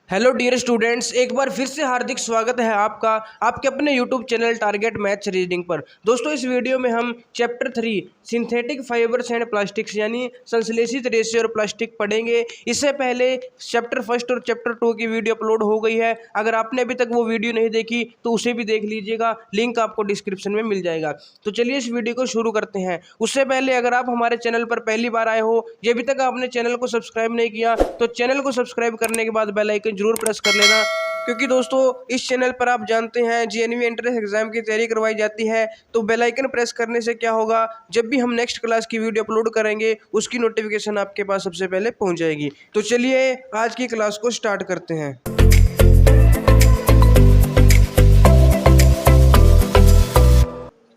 Hello dear students, एक बार फिर से हार्दिक स्वागत है आपका आपके अपने YouTube channel target maths reading पर। दोस्तों, इस वीडियो में हम chapter 3 synthetic fibres and plastics यानी संश्लेषित रेसे और प्लास्टिक पढ़ेंगे। इससे पहले चैप्टर 1 और चैप्टर 2 की वीडियो अपलोड हो गई है। अगर आपने अभी तक वो वीडियो नहीं देखी तो उसे भी देख लीजिएगा, लिंक आपको डिस्क्रिप्शन में मिल जाएगा। तो चलिए इस वीडियो को शुरू करते हैं। उससे पहले अगर आप हमारे चैनल पर पहली बार आए हो या अभी तक आपने चैनल को सब्सक्राइब नहीं किया तो चैनल को सब्सक्राइब करने के बाद बेल आइकन जरूर प्रेस कर लेना, क्योंकि दोस्तों इस चैनल पर आप जानते हैं जेएनवी एंट्रेंस एग्जाम की तैयारी करवाई जाती है। तो बेल आइकन प्रेस करने से क्या होगा, जब भी हम नेक्स्ट क्लास की वीडियो अपलोड करेंगे उसकी नोटिफिकेशन आपके पास सबसे पहले पहुंच जाएगी। तो चलिए आज की क्लास को स्टार्ट करते हैं।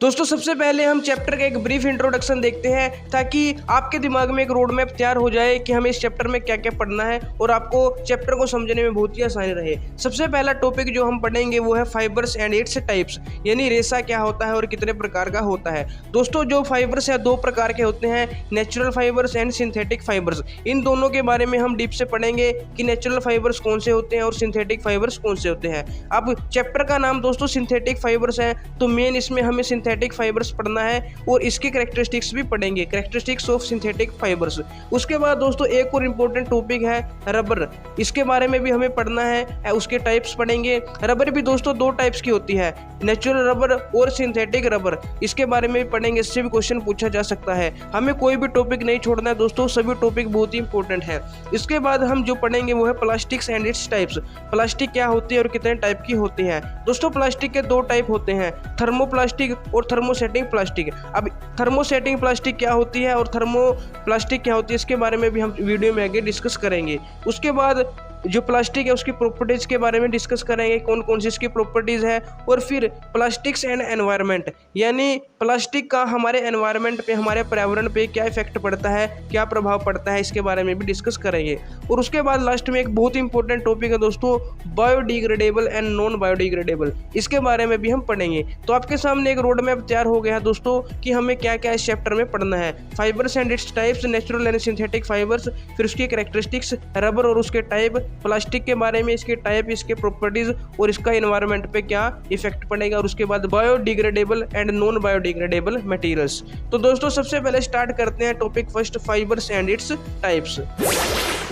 दोस्तों, सबसे पहले हम चैप्टर का एक ब्रीफ इंट्रोडक्शन देखते हैं ताकि आपके दिमाग में एक रोड मैप तैयार हो जाए कि हमें इस चैप्टर में क्या क्या पढ़ना है और आपको चैप्टर को समझने में बहुत ही आसानी रहे। सबसे पहला टॉपिक जो हम पढ़ेंगे वो है फाइबर्स एंड इट्स टाइप्स, यानी रेशा क्या होता है और कितने प्रकार का होता है। दोस्तों, जो फाइबर्स है दो प्रकार के होते हैं, natural fibres and synthetic fibres. इन दोनों के बारे में हम डीप से पढ़ेंगे कि नेचुरल फाइबर्स कौन से होते हैं और सिंथेटिक फाइबर्स कौन से होते हैं। अब चैप्टर का नाम दोस्तों सिंथेटिक फाइबर्स है, तो मेन इसमें हमें सिंथेटिक फाइबर्स पढ़ना है और इसके कैरेक्टरिस्टिक्स भी पढ़ेंगे, कैरेक्टरिस्टिक्स ऑफ सिंथेटिक फाइबर्स। उसके बाद दोस्तों एक और इंपॉर्टेंट टॉपिक है रबर, इसके बारे में भी हमें पढ़ना है, उसके टाइप्स पढ़ेंगे। रबर भी दोस्तों दो टाइप्स की होती है, नेचुरल रबर और सिंथेटिक रबर, इसके बारे में भी पढ़ेंगे। इससे भी क्वेश्चन पूछा जा सकता है। हमें कोई भी टॉपिक नहीं छोड़ना है दोस्तों, सभी टॉपिक बहुत ही इंपॉर्टेंट है। इसके बाद हम जो पढ़ेंगे वो है plastics and its types. Plastic क्या होती है और कितने टाइप की होती है। दोस्तों, प्लास्टिक के दो टाइप होते हैं, थर्मोप्लास्टिक और थर्मोसेटिंग प्लास्टिक। अब थर्मोसेटिंग प्लास्टिक क्या होती है और थर्मो प्लास्टिक क्या होती है, इसके बारे में भी हम वीडियो में आगे डिस्कस करेंगे। उसके बाद जो प्लास्टिक है उसकी प्रॉपर्टीज के बारे में डिस्कस करेंगे, कौन कौन सी इसकी प्रॉपर्टीज है। और फिर प्लास्टिक्स एंड एनवायरनमेंट, यानी प्लास्टिक का हमारे एनवायरनमेंट पे, हमारे पर्यावरण पे क्या इफेक्ट पड़ता है, क्या प्रभाव पड़ता है, इसके बारे में भी डिस्कस करेंगे। और उसके बाद लास्ट में एक बहुत ही इंपॉर्टेंट टॉपिक है दोस्तों, बायोडिग्रेडेबल एंड नॉन बायोडिग्रेडेबल, इसके बारे में भी हम पढ़ेंगे। तो आपके सामने एक रोड मैप तैयार हो गया है दोस्तों कि हमें क्या क्या इस चैप्टर में पढ़ना है। Fibres and its types, natural and synthetic fibres, फिर उसकी कैरेक्टरिस्टिक्स, रबर और उसके टाइप, प्लास्टिक के बारे में इसके टाइप, इसके प्रॉपर्टीज और इसका एनवायरनमेंट पे क्या इफेक्ट पड़ेगा। और उसके बाद biodegradable and non biodegradable materials. तो दोस्तों सबसे पहले स्टार्ट करते हैं topic first, fibres and its types.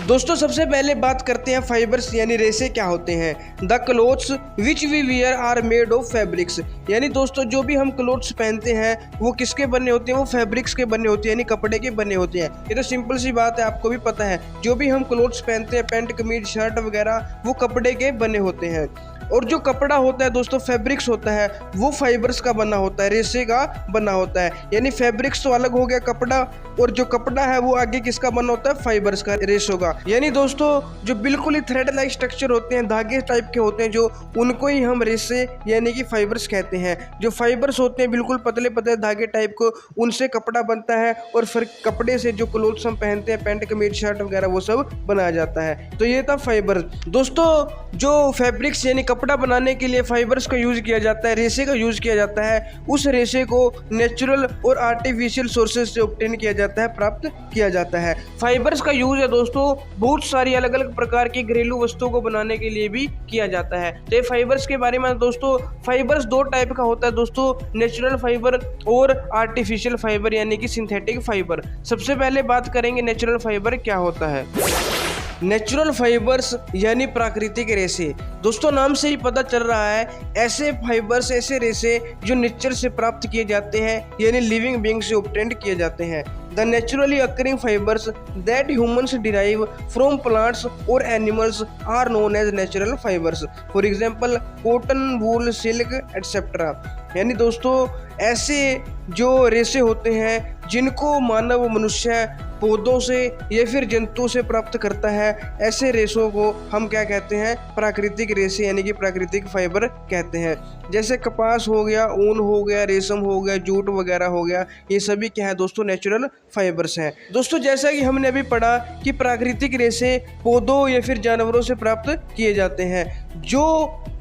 दोस्तों सबसे पहले बात करते हैं फाइबर्स यानी रेशे क्या होते हैं। The clothes which we wear are made of fabrics, यानी दोस्तों जो भी हम क्लोथ्स पहनते हैं वो किसके बने होते हैं, वो फैब्रिक्स के बने होते हैं, यानी कपड़े के बने होते हैं। ये तो सिंपल सी बात है, आपको भी पता है। जो भी हम क्लोथ्स पहनते हैं, पैंट कमीज शर्ट वगैरह, वो कपड़े के बने होते हैं। और जो कपड़ा होता है दोस्तों, फैब्रिक्स होता है, वो फाइबर्स का बना होता है, रेशे का बना होता है। यानी फैब्रिक्स तो अलग हो गया कपड़ा, और जो कपड़ा है वो आगे किसका बना होता है, फाइबर्स का, रेशों का। यानी दोस्तों जो बिल्कुल ही थ्रेड लाइक स्ट्रक्चर होते हैं, धागे टाइप के होते हैं जो, उनको ही हम रेशे यानी कि फाइबर्स कहते हैं। जो फाइबर्स होते हैं बिल्कुल पतले पतले धागे टाइप को, उनसे कपड़ा बनता है और फिर कपड़े से जो क्लोथ्स हम पहनते हैं, पैंट कमीज शर्ट वगैरह, वो सब बनाया जाता है। तो ये था फाइबर। दोस्तों जो फैब्रिक्स यानी कपड़ा बनाने के लिए फाइबर्स का यूज किया जाता है, रेशे का यूज किया जाता है, उस रेशे को नेचुरल और आर्टिफिशियल सोर्सेज से ऑब्टेन किया जाता है, प्राप्त किया जाता है। फाइबर्स का यूज है दोस्तों बहुत सारी अलग अलग प्रकार की घरेलू वस्तुओं को बनाने के लिए भी किया जाता है। तो फाइबर्स के बारे में दोस्तों, फाइबर्स दो टाइप का होता है दोस्तों, नेचुरल फाइबर और आर्टिफिशियल फाइबर यानी कि सिंथेटिक फाइबर। सबसे पहले बात करेंगे नेचुरल फाइबर क्या होता है। नेचुरल फाइबर्स यानी प्राकृतिक रेशे। दोस्तों नाम से ही पता चल रहा है, ऐसे फाइबर्स, ऐसे रेशे जो नेचर से प्राप्त किए जाते हैं, यानी लिविंग बीइंग से ऑब्टेन किए जाते हैं। The naturally occurring fibres that humans derive from plants और animals are known as natural fibres. For example cotton, wool, silk etcetera. यानी दोस्तों ऐसे जो रेशे होते हैं जिनको मानव, मनुष्य, पौधों से या फिर जंतुओं से प्राप्त करता है, ऐसे रेशों को हम क्या कहते हैं, प्राकृतिक रेशे यानी कि प्राकृतिक फाइबर कहते हैं। जैसे कपास हो गया, ऊन हो गया, रेशम हो गया, जूट वगैरह हो गया, ये सभी क्या है दोस्तों, नेचुरल फाइबर्स हैं। दोस्तों जैसा कि हमने अभी पढ़ा कि प्राकृतिक रेशे पौधों या फिर जानवरों से प्राप्त किए जाते हैं। जो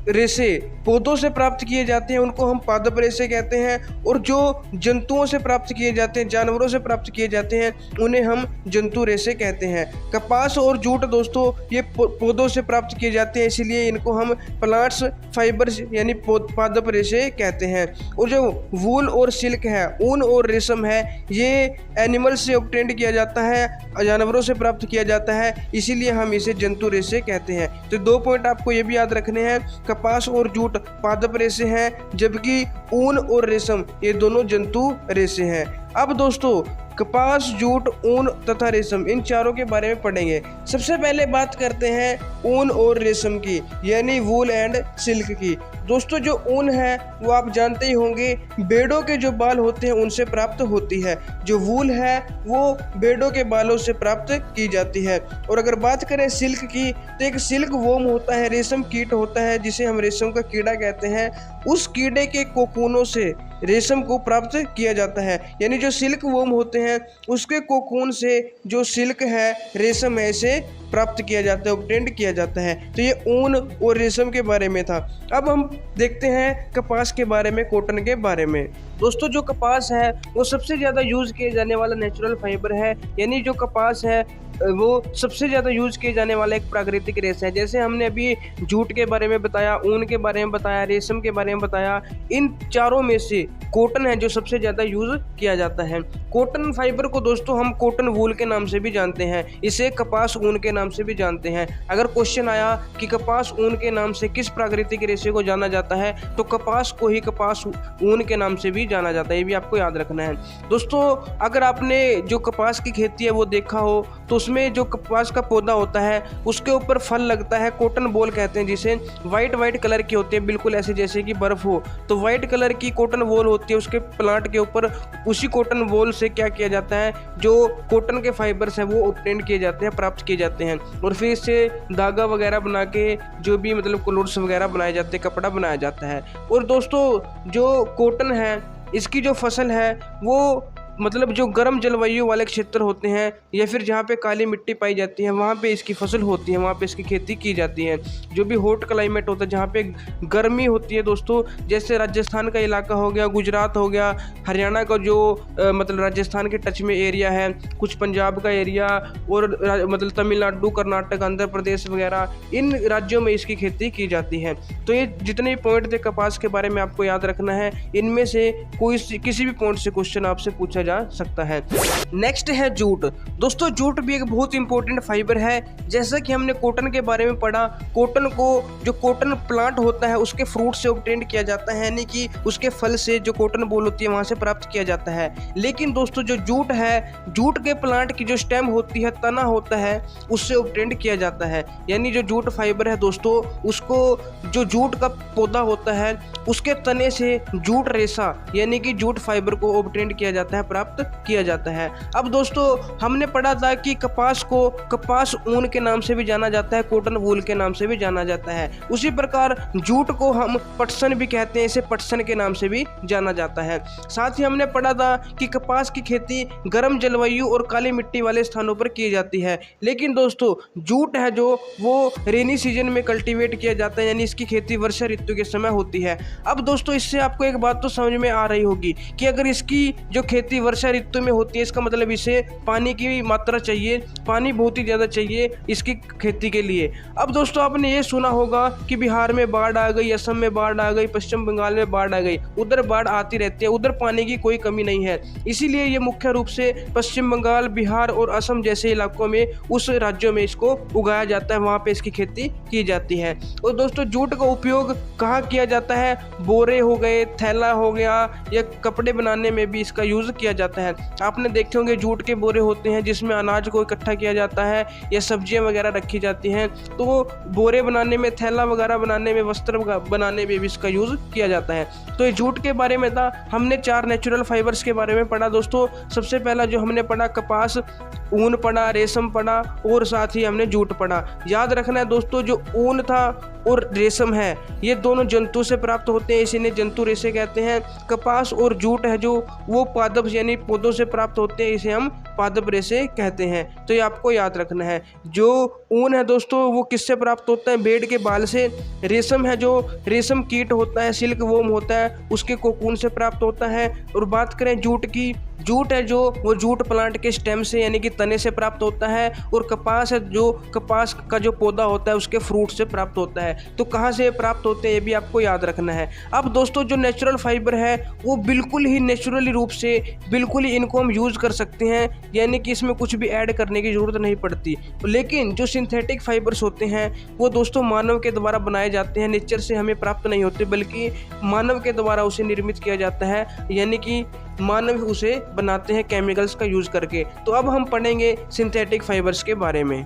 रेशे पौधों से प्राप्त किए जाते हैं उनको हम पादप रेशे कहते हैं, और जो जंतुओं से प्राप्त किए जाते हैं, जानवरों से प्राप्त किए जाते हैं, उन्हें हम जंतु रेशे कहते हैं। कपास और जूट दोस्तों ये पौधों से प्राप्त किए जाते हैं, इसीलिए इनको हम प्लांट्स फाइबर्स यानी पादप रेशे कहते हैं। और जो वूल और सिल्क है, ऊन और रेशम है, ये एनिमल से ऑब्टेंड किया जाता है, जानवरों से प्राप्त किया जाता है, इसीलिए हम इसे जंतु रेशे कहते हैं। तो 2 पॉइंट आपको ये भी याद रखने हैं, कपास और जूट पादप रेशे हैं, जबकि ऊन और रेशम ये दोनों जंतु रेशे हैं। अब दोस्तों कपास, जूट, ऊन तथा रेशम इन चारों के बारे में पढ़ेंगे। सबसे पहले बात करते हैं ऊन और रेशम की, यानी वूल एंड सिल्क की। दोस्तों जो ऊन है वो आप जानते ही होंगे, भेड़ों के जो बाल होते हैं उनसे प्राप्त होती है। जो वूल है वो भेड़ों के बालों से प्राप्त की जाती है। और अगर बात करें सिल्क की, तो एक सिल्क वोम होता है, रेशम कीट होता है, जिसे हम रेशम का कीड़ा कहते हैं। उस कीड़े के कोकूनों से रेशम को प्राप्त किया जाता है, यानी जो सिल्क वोम होते हैं उसके कोकून से जो सिल्क है, रेशम है, इसे प्राप्त किया जाता है, ऑब्टेंड किया जाता है। तो ये ऊन और रेशम के बारे में था। अब हम देखते हैं कपास के बारे में, कॉटन के बारे में। दोस्तों जो कपास है वो सबसे ज़्यादा यूज़ किए जाने वाला नेचुरल फाइबर है, यानी जो कपास है वो सबसे ज़्यादा यूज़ किए जाने वाला एक प्राकृतिक रेशा है। जैसे हमने अभी जूट के बारे में बताया, ऊन के बारे में बताया, रेशम के बारे में बताया, इन चारों में से कॉटन है जो सबसे ज़्यादा यूज़ किया जाता है। कॉटन फाइबर को दोस्तों हम कॉटन वूल के नाम से भी जानते हैं, इसे कपास ऊन के नाम से भी जानते हैं। अगर क्वेश्चन आया कि कपास ऊन के नाम से किस प्राकृतिक रेशे को जाना जाता है, तो कपास को ही कपास ऊन के नाम से भी जाना जाता है, ये भी आपको याद रखना है। दोस्तों अगर आपने जो कपास की खेती है वो देखा हो, तो उसमें जो कपास का पौधा होता है उसके ऊपर फल लगता है, कॉटन बॉल कहते हैं जिसे, वाइट कलर की होती है, बिल्कुल ऐसे जैसे कि बर्फ हो। तो वाइट कलर की कॉटन बॉल होती है उसके प्लांट के ऊपर। उसी कॉटन बॉल से क्या किया जाता है, जो कॉटन के फाइबर्स हैं वो ऑब्टेन किए जाते हैं, प्राप्त किए जाते हैं, और फिर इससे धागा वगैरह बना के जो भी मतलब क्लोथ्स वगैरह बनाए जाते हैं, कपड़ा बनाया जाता है। और दोस्तों जो कॉटन है इसकी जो फसल है वो मतलब जो गर्म जलवायु वाले क्षेत्र होते हैं या फिर जहाँ पे काली मिट्टी पाई जाती है वहाँ पे इसकी फसल होती है, वहाँ पे इसकी खेती की जाती है। जो भी हॉट क्लाइमेट होता है जहाँ पे गर्मी होती है दोस्तों, जैसे राजस्थान का इलाका हो गया, गुजरात हो गया, हरियाणा का जो मतलब राजस्थान के टच में एरिया है, कुछ पंजाब का एरिया, और मतलब तमिलनाडु, कर्नाटक, आंध्र प्रदेश वगैरह, इन राज्यों में इसकी खेती की जाती है। तो ये जितने भी पॉइंट थे कपास के बारे में आपको याद रखना है, इनमें से कोई किसी भी पॉइंट से क्वेश्चन आपसे पूछा जा सकता है। नेक्स्ट है जूट। दोस्तों जूट भी एक बहुत इंपॉर्टेंट फाइबर है। जैसा कि हमने कॉटन के बारे में पढ़ा, कॉटन को जो कॉटन प्लांट होता है उसके फ्रूट से ऑब्टेन किया जाता है, यानी कि उसके फल से जो कॉटन बॉल होती है वहां से प्राप्त किया जाता है। लेकिन दोस्तों जो जूट है, जूट के प्लांट की जो स्टेम होती है, तना होता है, उससे ऑब्टेन किया जाता है। यानी जो जूट फाइबर है दोस्तों, उसको जो जूट का पौधा होता है उसके तने से जूट रेशा यानी कि जूट फाइबर को ऑब्टेन किया जाता है, प्राप्त किया जाता है। अब दोस्तों हमने पढ़ा था कि कपास को कपास ऊन के नाम से भी जाना जाता है, कॉटन वूल के नाम से भी जाना जाता है। उसी प्रकार जूट को हम पटसन भी कहते हैं, इसे पटसन के नाम से भी जाना जाता है। साथ ही हमने पढ़ा था कि कपास की खेती गर्म जलवायु और काली मिट्टी वाले स्थानों पर की जाती है। लेकिन दोस्तों जूट है जो वो रेनी सीजन में कल्टीवेट किया जाता है, यानी इसकी खेती वर्षा ऋतु के समय होती है। अब दोस्तों इससे आपको एक बात तो समझ में आ रही होगी कि अगर इसकी जो खेती वर्षा ऋतु में होती है, इसका मतलब इसे पानी की मात्रा चाहिए, पानी बहुत ही ज़्यादा चाहिए इसकी खेती के लिए। अब दोस्तों आपने ये सुना होगा कि बिहार में बाढ़ आ गई, असम में बाढ़ आ गई, पश्चिम बंगाल में बाढ़ आ गई, उधर बाढ़ आती रहती है, उधर पानी की कोई कमी नहीं है। इसीलिए ये मुख्य रूप से पश्चिम बंगाल, बिहार और असम जैसे इलाकों में, उस राज्यों में इसको उगाया जाता है, वहाँ पे इसकी खेती की जाती है। और दोस्तों जूट का उपयोग कहाँ किया जाता है, बोरे हो गए, थैला हो गया, या कपड़े बनाने में भी इसका यूज़ किया जाता है। आपने देखे होंगे जूट के बोरे होते हैं जिसमें अनाज को इकट्ठा किया जाता है या सब्जियां वगैरह रखी जाती हैं, तो वो बोरे बनाने में, थैला वगैरह बनाने में, वस्त्र बनाने में भी इसका यूज़ किया जाता है। तो ये जूट के बारे में था। हमने 4 नेचुरल फाइबर्स के बारे में पढ़ा दोस्तों। सबसे पहला जो हमने पढ़ा कपास, ऊन पढ़ा, रेशम पढ़ा और साथ ही हमने जूट पढ़ा। याद रखना है दोस्तों जो ऊन था और रेशम है ये दोनों जंतु से प्राप्त होते हैं, इसीलिए जंतु रेशे कहते हैं। कपास और जूट है जो वो पादप यानी पौधों से प्राप्त होते हैं, इसे हम पादप रेशे कहते हैं। तो ये आपको याद रखना है। जो ऊन है दोस्तों वो किससे प्राप्त होता है, भेड़ के बाल से। रेशम है जो रेशम कीट होता है, सिल्क वोम होता है, उसके कोकून से प्राप्त होता है। और बात करें जूट की, जूट है जो वो जूट प्लांट के स्टेम से यानी कि तने से प्राप्त होता है। और कपास है जो कपास का जो पौधा होता है उसके फ्रूट से प्राप्त होता है। तो कहाँ से प्राप्त होते हैं ये भी आपको याद रखना है। अब दोस्तों जो नेचुरल फाइबर है वो बिल्कुल ही नेचुरली रूप से बिल्कुल ही इनको हम यूज़ कर सकते हैं, यानी कि इसमें कुछ भी ऐड करने की ज़रूरत नहीं पड़ती। लेकिन जो सिंथेटिक फाइबर्स होते हैं वो दोस्तों मानव के द्वारा बनाए जाते हैं, नेचर से हमें प्राप्त नहीं होते बल्कि मानव के द्वारा उसे निर्मित किया जाता है, यानी कि मानव उसे बनाते हैं केमिकल्स का यूज़ करके। तो अब हम पढ़ेंगे सिंथेटिक फाइबर्स के बारे में।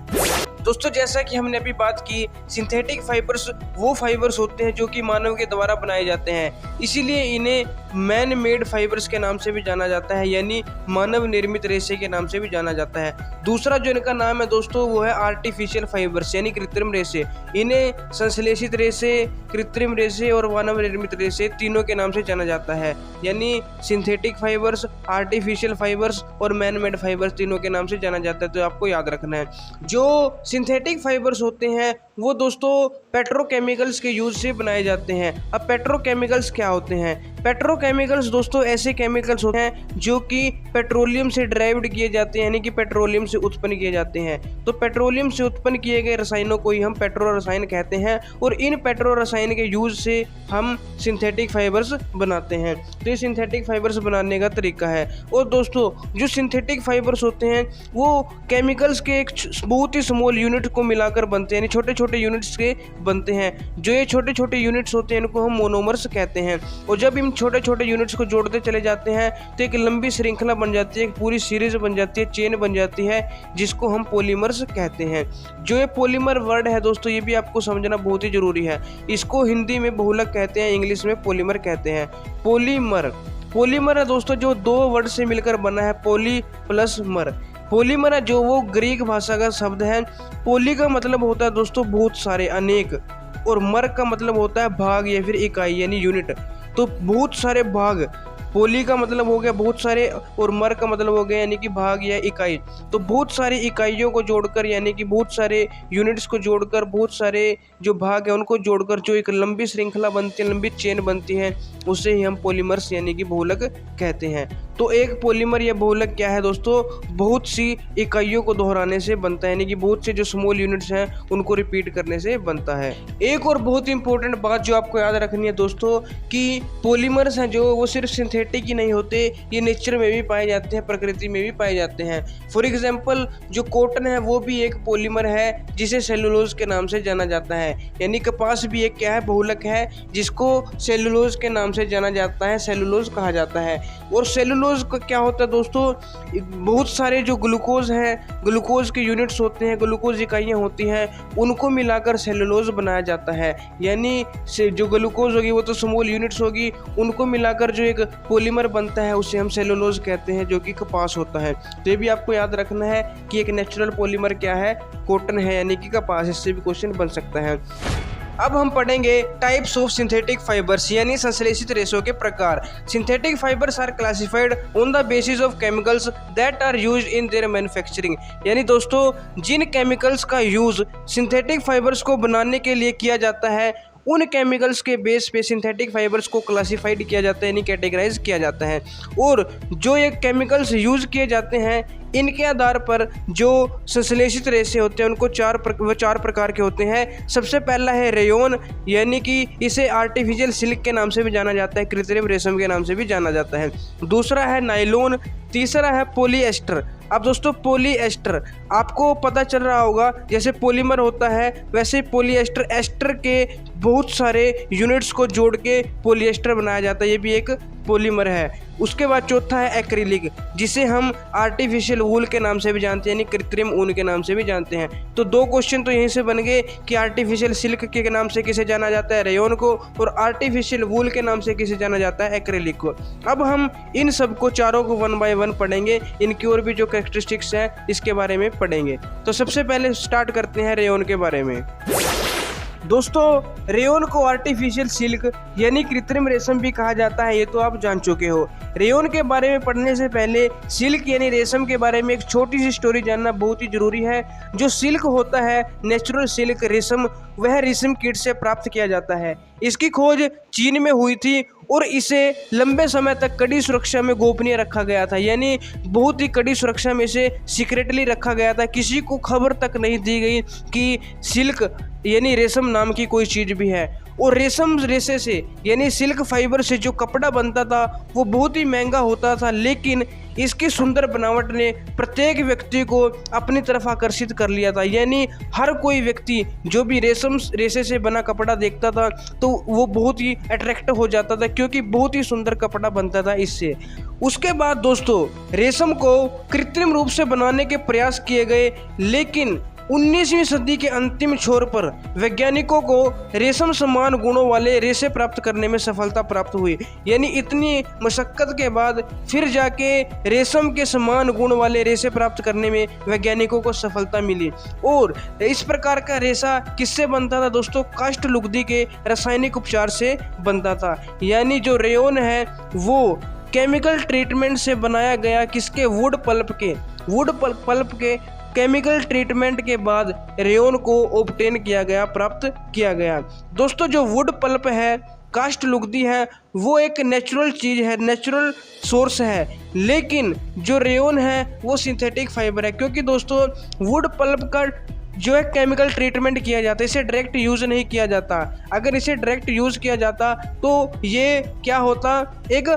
दोस्तों जैसा कि हमने अभी बात की, सिंथेटिक फाइबर्स वो फाइबर्स होते हैं जो कि मानव के द्वारा बनाए जाते हैं, इसीलिए इन्हें मैन मेड फाइबर्स के नाम से भी जाना जाता है, यानी मानव निर्मित रेशे के नाम से भी जाना जाता है। दूसरा जो इनका नाम है दोस्तों वो है आर्टिफिशियल फाइबर्स यानी कृत्रिम रेशे। इन्हें संश्लेषित रेशे, कृत्रिम रेशे और मानव निर्मित रेशे तीनों के नाम से जाना जाता है, यानी सिंथेटिक फाइबर्स, आर्टिफिशियल फाइबर्स और मैन मेड फाइबर्स तीनों के नाम से जाना जाता है। तो आपको याद रखना है। जो सिंथेटिक फाइबर्स होते हैं वो दोस्तों पेट्रोकेमिकल्स के यूज से बनाए जाते हैं। अब पेट्रोकेमिकल्स क्या होते हैं? पेट्रोकेमिकल्स दोस्तों ऐसे केमिकल्स होते हैं जो कि पेट्रोलियम से ड्राइव्ड किए जाते हैं, यानी कि पेट्रोलियम से उत्पन्न किए जाते हैं। तो पेट्रोलियम से उत्पन्न किए गए रसायनों को ही हम पेट्रो रसायन कहते हैं, और इन पेट्रो रसायन के यूज से हम सिंथेटिक फाइबर्स बनाते हैं। तो ये सिंथेटिक फाइबर्स बनाने का तरीका है। और दोस्तों जो सिंथेटिक फाइबर्स होते हैं वो केमिकल्स के एक बहुत ही स्मॉल यूनिट को मिलाकर बनते हैं, यानी छोटे छोटे यूनिट्स के बनते हैं। जो ये छोटे छोटे यूनिट्स होते हैं इनको हम मोनोमर्स कहते हैं। और जब इन छोटे छोटे यूनिट्स को जोड़ते चले जाते हैं तो एक लंबी श्रृंखला बन जाती है, एक पूरी सीरीज बन जाती है, चेन बन जाती है, जिसको हम पॉलीमर्स कहते हैं। जो ये पॉलीमर वर्ड है दोस्तों ये भी आपको समझना बहुत ही जरूरी है। इसको हिंदी में बहुलक कहते हैं, इंग्लिश में पॉलीमर कहते हैं। पॉलीमर पॉलीमर है दोस्तों जो दो वर्ड से मिलकर बना है, पॉली प्लस मर। पॉलीमर है जो वो ग्रीक भाषा का शब्द है। पॉली का मतलब होता है दोस्तों बहुत सारे, अनेक, और मर का मतलब होता है भाग या फिर इकाई यानी यूनिट। तो बहुत सारे भाग, पॉली का मतलब हो गया बहुत सारे और मर का मतलब हो गया यानी कि भाग या इकाई। तो बहुत सारी इकाइयों को जोड़कर यानी कि बहुत सारे यूनिट्स को जोड़कर, बहुत सारे जो भाग है उनको जोड़कर जो एक लंबी श्रृंखला बनती है, लंबी चेन बनती है, उसे ही हम पॉलीमर्स यानी कि बहुलक कहते हैं। तो एक पॉलीमर या बहुलक क्या है दोस्तों? बहुत सी इकाइयों को दोहराने से बनता है, यानी कि बहुत से जो स्मॉल यूनिट्स हैं उनको रिपीट करने से बनता है। एक और बहुत इंपॉर्टेंट बात जो आपको याद रखनी है दोस्तों कि पॉलीमर्स हैं जो वो सिर्फ सिंथेटिक ही नहीं होते, ये नेचर में भी पाए जाते हैं, प्रकृति में भी पाए जाते हैं। फॉर एग्जाम्पल जो कॉटन है वो भी एक पॉलीमर है जिसे सेलुलोज के नाम से जाना जाता है, यानी कपास भी एक क्या है? बहुलक है, जिसको सेलुलोज के नाम से जाना जाता है, सेलुलोज कहा जाता है। और सेलुलोज का क्या होता है दोस्तों? बहुत सारे जो ग्लूकोज हैं, ग्लूकोज के यूनिट्स होते हैं, ग्लूकोज इकाइयाँ होती हैं, उनको मिलाकर सेलुलोज बनाया जाता है। यानी जो ग्लूकोज होगी वो तो स्मॉल यूनिट्स होगी, उनको मिलाकर जो एक पॉलीमर बनता है उसे हम सेलुलोज कहते हैं, जो कि कपास होता है। तो ये भी आपको याद रखना है कि एक नेचुरल पॉलीमर क्या है? कॉटन है यानी कि कपास। इससे भी क्वेश्चन बन सकता है। अब हम पढ़ेंगे टाइप्स ऑफ सिंथेटिक फाइबर्स यानी संश्लेषित रेशों के प्रकार। Synthetic fibres are classified on the basis of chemicals that are used in their manufacturing. यानी दोस्तों जिन केमिकल्स का यूज सिंथेटिक फाइबर्स को बनाने के लिए किया जाता है, उन केमिकल्स के बेस पे सिंथेटिक फाइबर्स को क्लासिफाइड किया जाता है, यानी कैटेगराइज किया जाता है। और जो ये केमिकल्स यूज किए जाते हैं इनके आधार पर जो संश्लेषित रेशे होते हैं उनको चार प्रकार के होते हैं। सबसे पहला है रेयोन, यानी कि इसे आर्टिफिशियल सिल्क के नाम से भी जाना जाता है, कृत्रिम रेशम के नाम से भी जाना जाता है। दूसरा है नायलॉन, तीसरा है पॉलीएस्टर। अब दोस्तों पॉलीएस्टर आपको पता चल रहा होगा जैसे पॉलीमर होता है वैसे पॉलीएस्टर, एस्टर के बहुत सारे यूनिट्स को जोड़ के पॉलीएस्टर बनाया जाता है, ये भी एक पॉलीमर है। उसके बाद चौथा है एक्रिलिक, जिसे हम आर्टिफिशियल वूल के नाम से भी जानते हैं, यानी कृत्रिम ऊन के नाम से भी जानते हैं। तो दो क्वेश्चन तो यहीं से बन गए कि आर्टिफिशियल सिल्क के नाम से किसे जाना जाता है? रेयोन को। और आर्टिफिशियल वूल के नाम से किसे जाना जाता है? एक्रिलिक को। अब हम इन सब को चारों को 1 बाय 1 पढ़ेंगे, इनकी और भी जो कैरेक्टरिस्टिक्स हैं इसके बारे में पढ़ेंगे। तो सबसे पहले स्टार्ट करते हैं रेयोन के बारे में। दोस्तों रेयोन को आर्टिफिशियल सिल्क यानी कृत्रिम रेशम भी कहा जाता है, ये तो आप जान चुके हो। रेयन के बारे में पढ़ने से पहले सिल्क यानी रेशम के बारे में एक छोटी सी स्टोरी जानना बहुत ही जरूरी है। जो सिल्क होता है, नेचुरल सिल्क रेशम, वह रेशम कीट से प्राप्त किया जाता है। इसकी खोज चीन में हुई थी और इसे लंबे समय तक कड़ी सुरक्षा में गोपनीय रखा गया था, यानी बहुत ही कड़ी सुरक्षा में इसे सीक्रेटली रखा गया था। किसी को खबर तक नहीं दी गई कि सिल्क यानी रेशम नाम की कोई चीज़ भी है। और रेशम रेशे से यानी सिल्क फाइबर से जो कपड़ा बनता था वो बहुत ही महंगा होता था, लेकिन इसकी सुंदर बनावट ने प्रत्येक व्यक्ति को अपनी तरफ आकर्षित कर लिया था। यानी हर कोई व्यक्ति जो भी रेशम रेशे से बना कपड़ा देखता था तो वो बहुत ही अट्रैक्ट हो जाता था, क्योंकि बहुत ही सुंदर कपड़ा बनता था इससे। उसके बाद दोस्तों रेशम को कृत्रिम रूप से बनाने के प्रयास किए गए, लेकिन 19वीं सदी के अंतिम छोर पर वैज्ञानिकों को रेशम समान गुणों वाले रेशे प्राप्त करने में सफलता प्राप्त हुई। यानी इतनी मशक्कत के बाद फिर जाके रेशम के समान गुण वाले रेशे प्राप्त करने में वैज्ञानिकों को सफलता मिली। और इस प्रकार का रेशा किससे बनता था दोस्तों? काष्ठ लुगदी के रासायनिक उपचार से बनता था। यानी जो रेयन है वो केमिकल ट्रीटमेंट से बनाया गया, किसके? वुड पल्प के केमिकल ट्रीटमेंट के बाद रेयन को ऑब्टेन किया गया, प्राप्त किया गया। दोस्तों जो वुड पल्प है, काष्ठ लुगदी है, वो एक नेचुरल चीज़ है, नेचुरल सोर्स है, लेकिन जो रेयन है वो सिंथेटिक फाइबर है। क्योंकि दोस्तों वुड पल्प का जो है केमिकल ट्रीटमेंट किया जाता है, इसे डायरेक्ट यूज़ नहीं किया जाता। अगर इसे डायरेक्ट यूज़ किया जाता तो ये क्या होता? एक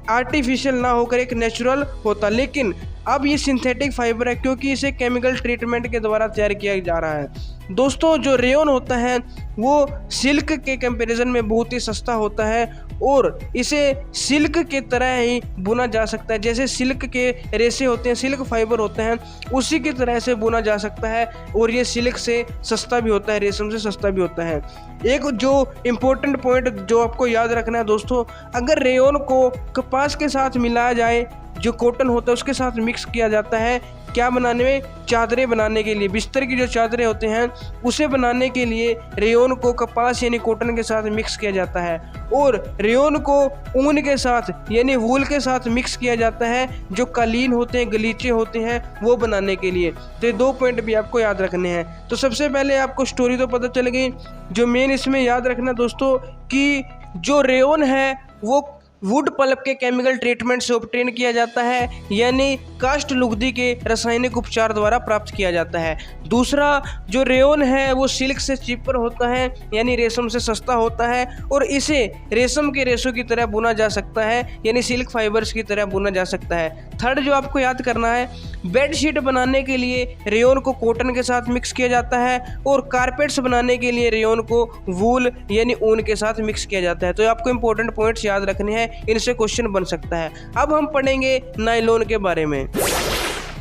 आर्टिफिशियल ना होकर एक नेचुरल होता, लेकिन अब ये सिंथेटिक फाइबर है क्योंकि इसे केमिकल ट्रीटमेंट के द्वारा तैयार किया जा रहा है। दोस्तों जो रेयन होता है वो सिल्क के कंपैरिजन में बहुत ही सस्ता होता है और इसे सिल्क के तरह ही बुना जा सकता है। जैसे सिल्क के रेशे होते हैं, सिल्क फाइबर होते हैं, उसी की तरह से बुना जा सकता है और ये सिल्क से सस्ता भी होता है, रेशम से सस्ता भी होता है। एक जो इम्पोर्टेंट पॉइंट जो आपको याद रखना है दोस्तों, अगर रेयन को कपास के साथ मिलाया जाए, जो कॉटन होता है उसके साथ मिक्स किया जाता है, क्या बनाने में? चादरें बनाने के लिए, बिस्तर की जो चादरें होते हैं उसे बनाने के लिए रेयन को कपास यानी कॉटन के साथ मिक्स किया जाता है। और रेयन को ऊन के साथ यानी वूल के साथ मिक्स किया जाता है, जो कालीन होते हैं, गलीचे होते हैं, वो बनाने के लिए। तो ये 2 पॉइंट भी आपको याद रखने हैं। तो सबसे पहले आपको स्टोरी तो पता चल गई। जो मेन इसमें याद रखना दोस्तों कि जो रेयन है वो वुड पल्प के केमिकल ट्रीटमेंट से ऑब्टेन किया जाता है, यानी काष्ठ लुगदी के रासायनिक उपचार द्वारा प्राप्त किया जाता है। दूसरा जो रेयन है वो सिल्क से चीपर होता है, यानी रेशम से सस्ता होता है और इसे रेशम के रेशों की तरह बुना जा सकता है, यानी सिल्क फाइबर्स की तरह बुना जा सकता है। थर्ड जो आपको याद करना है, बेडशीट बनाने के लिए रेयन को कॉटन के साथ मिक्स किया जाता है और कारपेट्स बनाने के लिए रेयन को वूल यानी ऊन के साथ मिक्स किया जाता है। तो आपको इंपॉर्टेंट पॉइंट्स याद रखने हैं, इनसे क्वेश्चन बन सकता है। अब हम पढ़ेंगे नायलॉन के बारे में।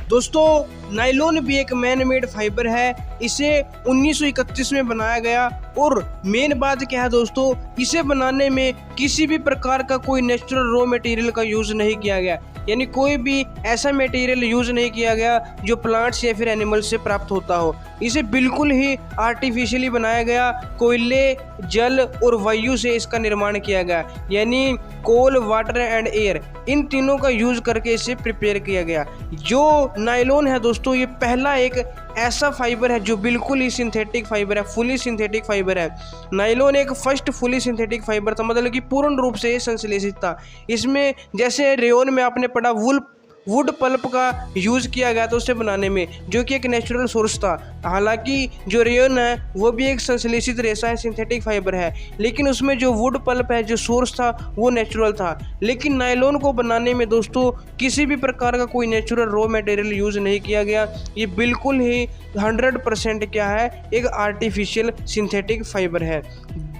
दोस्तों नायलॉन भी एक मैन मेड फाइबर है, इसे 1931 में बनाया गया और मेन बात क्या है दोस्तों, इसे बनाने में किसी भी प्रकार का कोई नेचुरल रॉ मटेरियल का यूज़ नहीं किया गया, यानी कोई भी ऐसा मटेरियल यूज़ नहीं किया गया जो प्लांट्स या फिर एनिमल्स से प्राप्त होता हो। इसे बिल्कुल ही आर्टिफिशियली बनाया गया, कोयले, जल और वायु से इसका निर्माण किया गया, यानी कोल, वाटर एंड एयर, इन तीनों का यूज़ करके इसे प्रिपेयर किया गया। जो नायलॉन है दोस्तों ये पहला एक ऐसा फाइबर है जो बिल्कुल ही सिंथेटिक फाइबर है, फुली सिंथेटिक फाइबर है। नायलॉन एक फर्स्ट फुली सिंथेटिक फाइबर था, मतलब कि पूर्ण रूप से संश्लेषित था। इसमें जैसे रेयन में आपने पढ़ा वुड पल्प का यूज़ किया गया था उसे बनाने में, जो कि एक नेचुरल सोर्स था। हालांकि जो रेयन है वो भी एक संश्लेषित रेशा है, सिंथेटिक फाइबर है, लेकिन उसमें जो वुड पल्प है जो सोर्स था वो नेचुरल था। लेकिन नायलॉन को बनाने में दोस्तों किसी भी प्रकार का कोई नेचुरल रॉ मटेरियल यूज़ नहीं किया गया, ये बिल्कुल ही 100% क्या है, एक आर्टिफिशियल सिंथेटिक फाइबर है।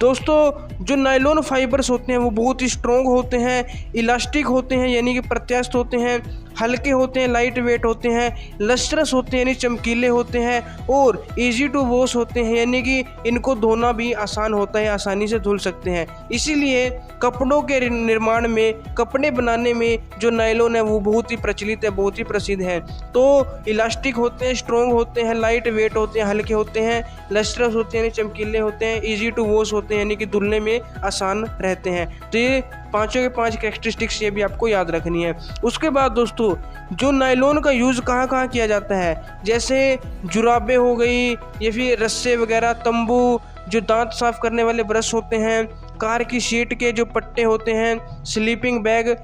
दोस्तों जो नायलॉन फाइबर्स होते हैं वो बहुत ही स्ट्रॉन्ग होते हैं, इलास्टिक होते हैं यानी कि प्रत्यास्थ होते हैं, हल्के होते हैं, लाइट वेट होते हैं, लस्ट्रस होते हैं यानी चमकीले होते हैं और इजी टू वॉश होते हैं, यानी कि इनको धोना भी आसान होता है, आसानी से धुल सकते हैं। इसीलिए कपड़ों के निर्माण में, कपड़े बनाने में जो नायलॉन है वो बहुत ही प्रचलित है, बहुत ही प्रसिद्ध है। तो इलास्टिक होते हैं, स्ट्रॉन्ग होते हैं, लाइट वेट होते हैं, हल्के होते हैं, लस्ट्रस होते हैं यानी चमकीले होते हैं, ईजी टू वॉश होते होते हैं, यानी कि धुलने में आसान रहते हैं। तो ये पाँचों के 5 कैरेक्टरिस्टिक्स ये भी आपको याद रखनी है। उसके बाद दोस्तों जो नायलॉन का यूज़ कहाँ कहाँ किया जाता है, जैसे जुराबें हो गई या फिर रस्से वगैरह, तंबू, जो दांत साफ करने वाले ब्रश होते हैं, कार की सीट के जो पट्टे होते हैं, स्लीपिंग बैग,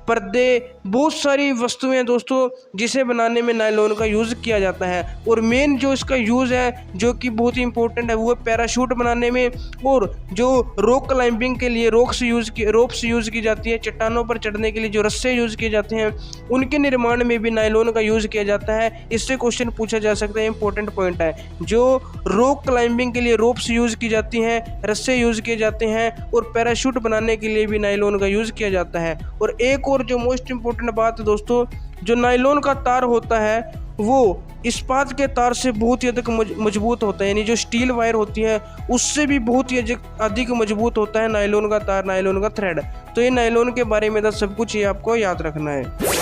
पर्दे, बहुत सारी वस्तुएं हैं दोस्तों जिसे बनाने में नायलॉन का यूज़ किया जाता है। और मेन जो इसका यूज़ है जो कि बहुत ही इंपॉर्टेंट है वो है पैराशूट बनाने में, और जो रॉक क्लाइंबिंग के लिए रोप्स यूज़ की जाती है, चट्टानों पर चढ़ने के लिए जो रस्से यूज़ किए जाते हैं उनके निर्माण में भी नायलॉन का यूज़ किया जाता है। इससे क्वेश्चन पूछा जा सकता है, इंपॉर्टेंट पॉइंट है। जो रॉक क्लाइंबिंग के लिए रोप्स यूज़ की जाती हैं, रस्से यूज़ किए जाते हैं, और पैराशूट बनाने के लिए भी नायलॉन का यूज़ किया जाता है। और एक और जो मोस्ट इंपॉर्टेंट बात है दोस्तों, जो नायलॉन का तार होता है वो इस्पात के तार से बहुत ही अधिक मजबूत होता है, यानी जो स्टील वायर होती है उससे भी बहुत ही अधिक मजबूत होता है नायलॉन का तार, नायलॉन का थ्रेड। तो ये नायलॉन के बारे में सब कुछ ये आपको याद रखना है।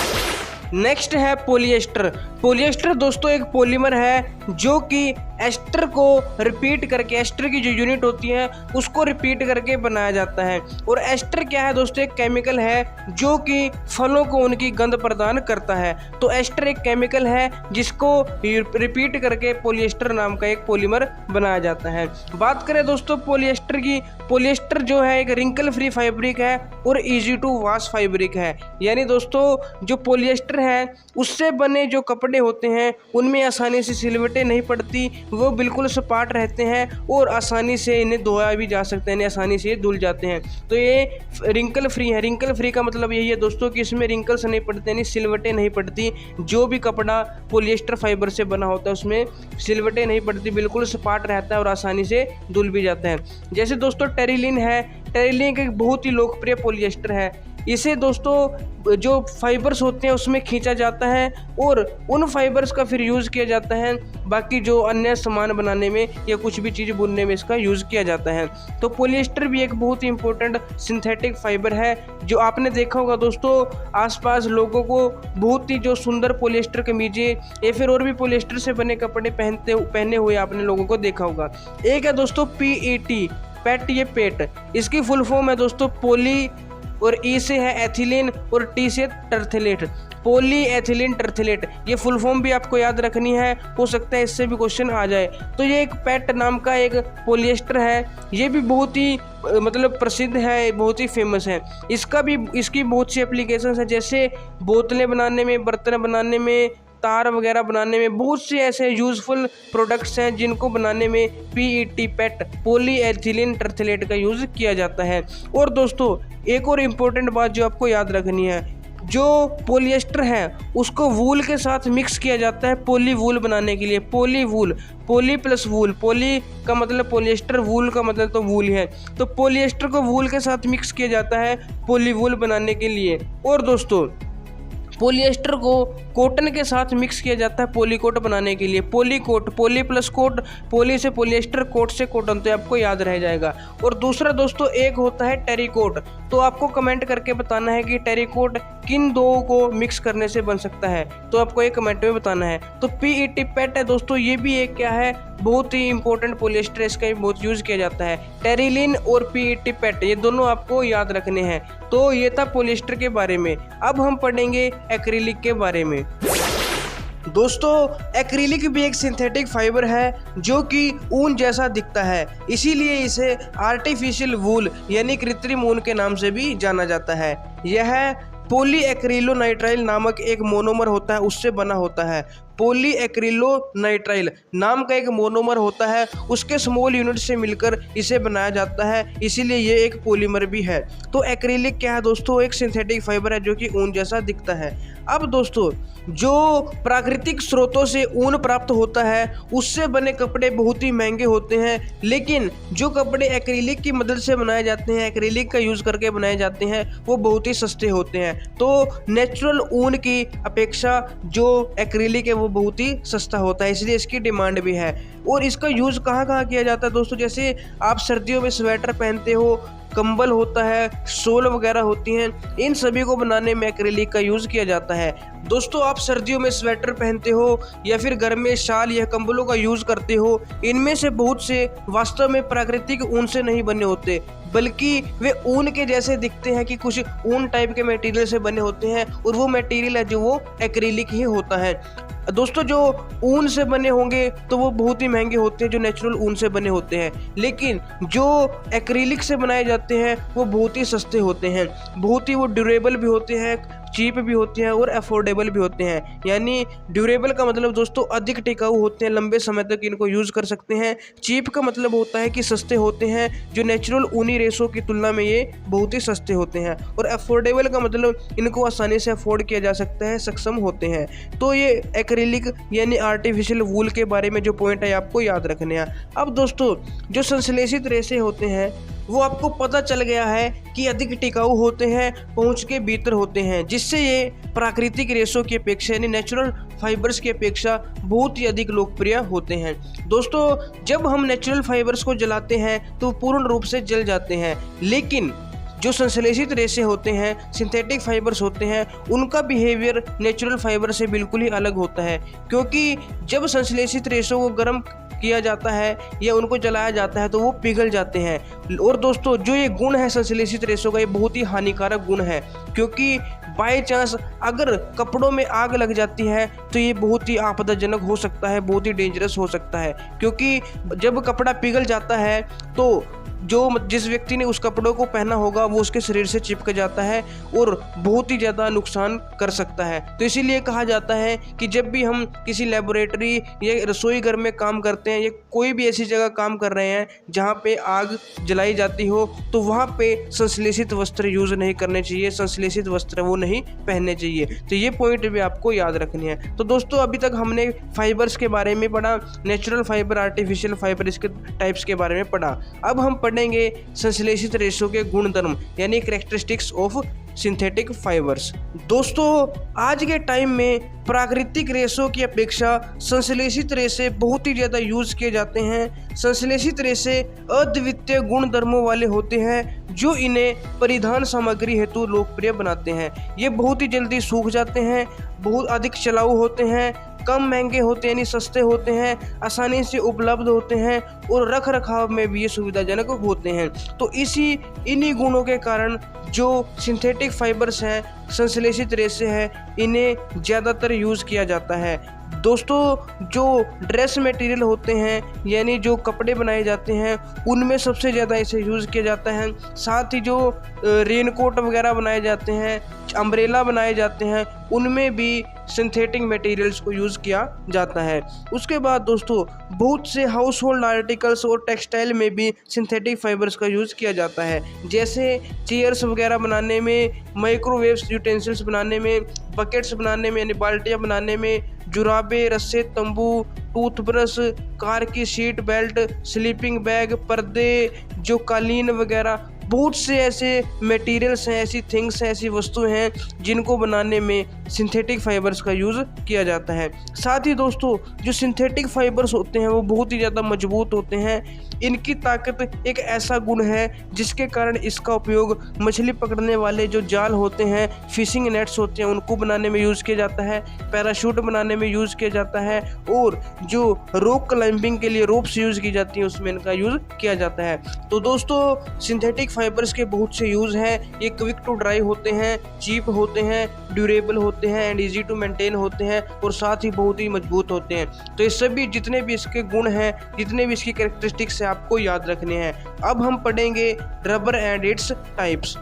नेक्स्ट है पॉलिएस्टर। पॉलिएस्टर दोस्तों एक पॉलीमर है जो कि एस्टर को रिपीट करके, एस्टर की जो यूनिट होती है उसको रिपीट करके बनाया जाता है। और एस्टर क्या है दोस्तों, एक केमिकल है जो कि फलों को उनकी गंध प्रदान करता है। तो एस्टर एक केमिकल है जिसको रिपीट करके पॉलिएस्टर नाम का एक पॉलीमर बनाया जाता है। बात करें दोस्तों पॉलिएस्टर की, पॉलिएस्टर जो है एक रिंकल फ्री फैब्रिक है और इजी टू वॉश फैब्रिक है। यानी दोस्तों जो पॉलिएस्टर है उससे बने जो कपड़े होते हैं उनमें आसानी से सिलवटें नहीं पड़ती, वो बिल्कुल सपाट रहते हैं और आसानी से इन्हें धोया भी जा सकते हैं, आसानी से धुल जाते हैं। तो ये रिंकल फ्री है। रिंकल फ्री का मतलब यही है दोस्तों कि इसमें रिंकल्स नहीं पड़ते, यानी सिलवटें नहीं पड़ती। जो भी कपड़ा पॉलिएस्टर फाइबर से बना होता है उसमें सिलवटें नहीं पड़ती, बिल्कुल सपाट रहता है और आसानी से धुल भी जाता है। जैसे दोस्तों टेरिलिन है, टेरिलिन एक बहुत ही लोकप्रिय पॉलिएस्टर है। इसे दोस्तों जो फाइबर्स होते हैं उसमें खींचा जाता है और उन फाइबर्स का फिर यूज़ किया जाता है बाकी जो अन्य सामान बनाने में या कुछ भी चीज़ बुनने में इसका यूज़ किया जाता है। तो पॉलिएस्टर भी एक बहुत ही इंपॉर्टेंट सिंथेटिक फाइबर है जो आपने देखा होगा दोस्तों आसपास लोगों को बहुत ही जो सुंदर पॉलिएस्टर कमीजें या फिर और भी पॉलिएस्टर से बने कपड़े पहने हुए आपने लोगों को देखा होगा। एक है दोस्तों PET, पेट, ये पेट, इसकी फुल फॉर्म है दोस्तों पॉली, और ई से है एथिलीन और टी से टर्थलेट, पॉली एथिलीन टर्थलेट। ये फुल फॉर्म भी आपको याद रखनी है, हो सकता है इससे भी क्वेश्चन आ जाए। तो ये एक पेट नाम का एक पॉलिएस्टर है, ये भी बहुत ही मतलब प्रसिद्ध है, बहुत ही फेमस है। इसकी बहुत सी एप्लीकेशंस है, जैसे बोतलें बनाने में, बर्तन बनाने में, तार वगैरह बनाने में, बहुत से ऐसे यूज़फुल प्रोडक्ट्स हैं जिनको बनाने में PET, पेट, पॉली एथिलीन टर्थलेट का यूज़ किया जाता है। और दोस्तों एक और इम्पोर्टेंट बात जो आपको याद रखनी है, जो पॉलिएस्टर है उसको वूल के साथ मिक्स किया जाता है पॉली वूल बनाने के लिए। पॉली वूल, पॉली प्लस वूल, पॉली का मतलब पॉलिएस्टर, वूल का मतलब तो वूल है। तो पॉलिएस्टर को वूल के साथ मिक्स किया जाता है पॉली वूल बनाने के लिए। और दोस्तों पॉलिएस्टर को कॉटन के साथ मिक्स किया जाता है पॉलीकोट बनाने के लिए। पॉलीकोट, पॉली प्लस कोट, पॉली से पॉलिएस्टर, कोट से कॉटन, तो आपको याद रह जाएगा। और दूसरा दोस्तों एक होता है टेरिकोट। तो आपको कमेंट करके बताना है कि टेरिकोट किन दो को मिक्स करने से बन सकता है, तो आपको एक कमेंट में बताना है। तो PET, पेट है दोस्तों, ये भी एक क्या है, बहुत ही इंपॉर्टेंट पॉलिएस्टर, इसका भी बहुत यूज़ किया जाता है। टेरिलिन और PET, पेट, ये दोनों आपको याद रखने हैं। तो ये था पॉलिएस्टर के बारे में। अब हम पढ़ेंगे एक्रिलिक के बारे में। दोस्तों एक्रिलिक भी एक सिंथेटिक फाइबर है जो कि ऊन जैसा दिखता है, इसीलिए इसे आर्टिफिशियल वूल यानी कृत्रिम ऊन के नाम से भी जाना जाता है। यह पॉलीएक्रिलोनाइट्राइल नामक एक मोनोमर होता है, उससे बना होता है। पॉलीएक्रिलोनाइट्राइल नाम का एक मोनोमर होता है, उसके स्मॉल यूनिट से मिलकर इसे बनाया जाता है, इसीलिए ये एक पॉलीमर भी है। तो एक्रिलिक क्या है दोस्तों, एक सिंथेटिक फाइबर है जो कि ऊन जैसा दिखता है। अब दोस्तों जो प्राकृतिक स्रोतों से ऊन प्राप्त होता है उससे बने कपड़े बहुत ही महंगे होते हैं, लेकिन जो कपड़े एक्रिलिक की मदद से बनाए जाते हैं, एक्रिलिक का यूज़ करके बनाए जाते हैं, वो बहुत ही सस्ते होते हैं। तो नेचुरल ऊन की अपेक्षा जो एक्रिलिक है वो बहुत ही सस्ता होता है, इसलिए इसकी डिमांड भी है। और इसका यूज़ कहाँ कहाँ किया जाता है दोस्तों, जैसे आप सर्दियों में स्वेटर पहनते हो कंबल होता है, शॉल वगैरह होती हैं, इन सभी को बनाने में एक्रेलिक का यूज़ किया जाता है। दोस्तों आप सर्दियों में स्वेटर पहनते हो या फिर घर में शाल या कंबलों का यूज़ करते हो, इनमें से बहुत से वास्तव में प्राकृतिक ऊन से नहीं बने होते, बल्कि वे ऊन के जैसे दिखते हैं कि कुछ ऊन टाइप के मटेरियल से बने होते हैं, और वो मटेरियल है जो वो एक्रेलिक ही होता है। दोस्तों जो ऊन से बने होंगे तो वो बहुत ही महंगे होते हैं जो नेचुरल ऊन से बने होते हैं, लेकिन जो एक्रेलिक से बनाए जाते हैं वो बहुत ही सस्ते होते हैं, बहुत ही वो ड्यूरेबल भी होते हैं, चीप भी होते हैं और अफोर्डेबल भी होते हैं। यानी ड्यूरेबल का मतलब दोस्तों अधिक टिकाऊ होते हैं, लंबे समय तक इनको यूज़ कर सकते हैं। चीप का मतलब होता है कि सस्ते होते हैं, जो नेचुरल ऊनी रेशों की तुलना में ये बहुत ही सस्ते होते हैं। और अफोर्डेबल का मतलब इनको आसानी से अफोर्ड किया जा सकता है, सक्षम होते हैं। तो ये एक्रेलिक यानी आर्टिफिशियल वूल के बारे में जो पॉइंट है आपको याद रखने हैं। अब दोस्तों जो संश्लेषित रेशे होते हैं वो आपको पता चल गया है कि अधिक टिकाऊ होते हैं, पहुंच के भीतर होते हैं, जिससे ये प्राकृतिक रेशों की अपेक्षा यानी नेचुरल फाइबर्स की अपेक्षा बहुत ही अधिक लोकप्रिय होते हैं। दोस्तों जब हम नेचुरल फाइबर्स को जलाते हैं तो पूर्ण रूप से जल जाते हैं, लेकिन जो संश्लेषित रेशे होते हैं, सिंथेटिक फाइबर्स होते हैं, उनका बिहेवियर नेचुरल फाइबर से बिल्कुल ही अलग होता है, क्योंकि जब संश्लेषित रेशों को गर्म किया जाता है या उनको जलाया जाता है तो वो पिघल जाते हैं। और दोस्तों जो ये गुण है संश्लेषित रेशों का, ये बहुत ही हानिकारक गुण है, क्योंकि बाय चांस अगर कपड़ों में आग लग जाती है तो ये बहुत ही आपदाजनक हो सकता है, बहुत ही डेंजरस हो सकता है, क्योंकि जब कपड़ा पिघल जाता है तो जिस व्यक्ति ने उस कपड़ों को पहना होगा वो उसके शरीर से चिपक जाता है और बहुत ही ज़्यादा नुकसान कर सकता है। तो इसीलिए कहा जाता है कि जब भी हम किसी लेबोरेटरी या रसोई घर में काम करते हैं या कोई भी ऐसी जगह काम कर रहे हैं जहाँ पे आग जलाई जाती हो, तो वहाँ पे संश्लेषित वस्त्र यूज़ नहीं करने चाहिए, संश्लेषित वस्त्र वो नहीं पहनने चाहिए। तो ये पॉइंट भी आपको याद रखनी है। तो दोस्तों अभी तक हमने फाइबर्स के बारे में पढ़ा, नेचुरल फाइबर, आर्टिफिशियल फाइबर, इसके टाइप्स के बारे में पढ़ा। अब हम पढ़ेंगे संश्लेषित रेशों के गुणधर्म यानी कैरेक्टरिस्टिक्स ऑफ सिंथेटिक फाइबर्स। दोस्तों आज के टाइम में प्राकृतिक रेशों की अपेक्षा संश्लेषित रेशे बहुत ही ज़्यादा यूज किए जाते हैं। संश्लेषित रेशे अद्वितीय गुणधर्मों वाले होते हैं जो इन्हें परिधान सामग्री हेतु लोकप्रिय बनाते हैं। ये बहुत ही जल्दी सूख जाते हैं, बहुत अधिक चलाऊ होते हैं, कम महंगे होते हैं यानी सस्ते होते हैं, आसानी से उपलब्ध होते हैं और रख रखाव में भी ये सुविधाजनक होते हैं। तो इन्हीं गुणों के कारण जो सिंथेटिक फाइबर्स हैं, संश्लेषित रेशे हैं, इन्हें ज़्यादातर यूज़ किया जाता है। दोस्तों जो ड्रेस मटेरियल होते हैं यानी जो कपड़े बनाए जाते हैं उनमें सबसे ज़्यादा इसे यूज़ किया जाता है। साथ ही जो रेनकोट वगैरह बनाए जाते हैं, अम्ब्रेला बनाए जाते हैं, उनमें भी सिंथेटिक मटेरियल्स को यूज़ किया जाता है। उसके बाद दोस्तों बहुत से हाउस होल्ड आर्टिकल्स और टेक्सटाइल में भी सिंथेटिक फाइबर्स का यूज़ किया जाता है, जैसे चेयर्स वगैरह बनाने में, माइक्रोवेव्स यूटेंसिल्स बनाने में, बकेट्स बनाने में यानी बाल्टियाँ बनाने में, जुराबे, रस्से, तंबू, टूथब्रश, कार की सीट बेल्ट, स्लीपिंग बैग, पर्दे, जो कालीन वगैरह, बहुत से ऐसे मटेरियल्स हैं, ऐसी थिंग्स हैं, ऐसी वस्तुएं हैं जिनको बनाने में सिंथेटिक फाइबर्स का यूज़ किया जाता है। साथ ही दोस्तों जो सिंथेटिक फाइबर्स होते हैं वो बहुत ही ज़्यादा मजबूत होते हैं। इनकी ताकत एक ऐसा गुण है जिसके कारण इसका उपयोग मछली पकड़ने वाले जो जाल होते हैं, फिशिंग नेट्स होते हैं, उनको बनाने में यूज़ किया जाता है, पैराशूट बनाने में यूज़ किया जाता है, और जो रॉक क्लाइंबिंग के लिए रोप्स यूज़ की जाती हैं उसमें इनका यूज़ किया जाता है। तो दोस्तों सिंथेटिक फाइबर्स के बहुत से यूज़ हैं। ये क्विक टू ड्राई होते हैं, चीप होते हैं, ड्यूरेबल होते हैं एंड इजी टू मेंटेन होते हैं, और साथ ही बहुत ही मजबूत होते हैं। तो ये सभी जितने भी इसके गुण हैं, जितने भी इसकी कैरेक्टरिस्टिक्स हैं, आपको याद रखने हैं। अब हम पढ़ेंगे रबर एंड इट्स टाइप्स।